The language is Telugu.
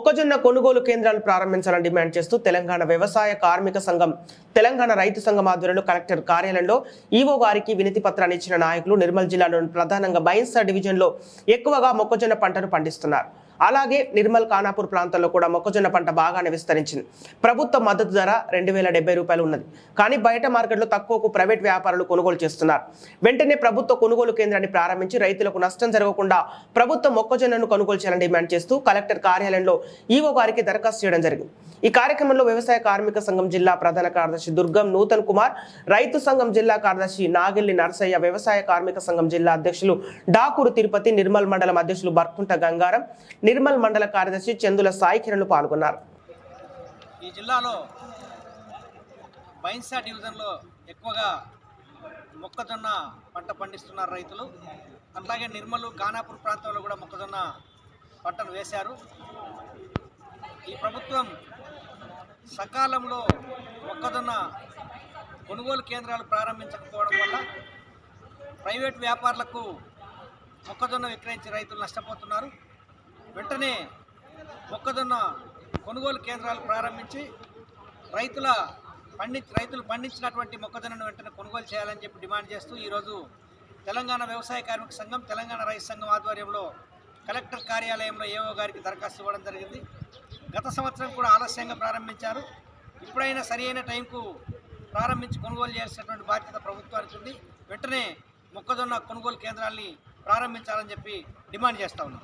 మొక్కజొన్న కొనుగోలు కేంద్రాలు ప్రారంభించాలని డిమాండ్ చేస్తూ తెలంగాణ వ్యవసాయ కార్మిక సంఘం, తెలంగాణ రైతు సంఘం ఆధ్వర్యంలో కలెక్టర్ కార్యాలయంలో ఈవో గారికి వినతి పత్రాన్ని ఇచ్చిన నాయకులు నిర్మల్ జిల్లాలోని ప్రధానంగా బైన్సా డివిజన్లో ఎక్కువగా మొక్కజొన్న పంటను పండిస్తున్నారు. అలాగే నిర్మల్ ఖానాపూర్ ప్రాంతంలో కూడా మొక్కజొన్న పంట బాగానే విస్తరించింది. ప్రభుత్వ మద్దతు ధర 2070 రూపాయలు ఉన్నది. కానీ బయట మార్కెట్లో తక్కువకు ప్రైవేట్ వ్యాపారులు కొనుగోలు చేస్తున్నారు. వెంటనే ప్రభుత్వ కొనుగోలు కేంద్రాన్ని ప్రారంభించి రైతులకు నష్టం జరగకుండా ప్రభుత్వ మొక్కజొన్నను కొనుగోలు చేయాలని డిమాండ్ చేస్తూ కలెక్టర్ కార్యాలయంలో ఈవో గారికి దరఖాస్తు చేయడం జరిగింది. ఈ కార్యక్రమంలో వ్యవసాయ కార్మిక సంఘం జిల్లా ప్రధాన కార్యదర్శి దుర్గం నూతన్ కుమార్, రైతు సంఘం జిల్లా కార్యదర్శి నాగిల్లి నర్సయ్య, వ్యవసాయ కార్మిక సంఘం జిల్లా అధ్యక్షులు డాకూరు తిరుపతి, నిర్మల్ మండలం అధ్యక్షులు బర్కుంట గంగారం, నిర్మల్ మండల కార్యదర్శి చందుల సాయి కిరణ్ పాల్గొన్నారు. ఈ జిల్లాలో బైన్సా డివిజన్లో ఎక్కువగా మొక్కజొన్న పంట పండిస్తున్నారు రైతులు. అలాగే నిర్మల్ ఖానాపూర్ ప్రాంతంలో కూడా మొక్కజొన్న పంటను వేశారు. ఈ ప్రభుత్వం సకాలంలో మొక్కజొన్న కొనుగోలు కేంద్రాలు ప్రారంభించకపోవడం వల్ల ప్రైవేట్ వ్యాపారులకు మొక్కజొన్న విక్రయించి రైతులు నష్టపోతున్నారు. వెంటనే మొక్కజొన్న కొనుగోలు కేంద్రాలు ప్రారంభించి రైతులు పండించినటువంటి మొక్కజొన్నను వెంటనే కొనుగోలు చేయాలని చెప్పి డిమాండ్ చేస్తూ ఈరోజు తెలంగాణ వ్యవసాయ కార్మిక సంఘం, తెలంగాణ రైతు సంఘం ఆధ్వర్యంలో కలెక్టర్ కార్యాలయంలో ఏఓ గారికి దరఖాస్తు ఇవ్వడం జరిగింది. గత సంవత్సరం కూడా ఆలస్యంగా ప్రారంభించారు. ఇప్పుడైనా సరి అయిన టైంకు ప్రారంభించి కొనుగోలు చేయాల్సినటువంటి బాధ్యత ప్రభుత్వానికి ఉంది. వెంటనే మొక్కజొన్న కొనుగోలు కేంద్రాల్ని ప్రారంభించాలని చెప్పి డిమాండ్ చేస్తూ ఉన్నాం.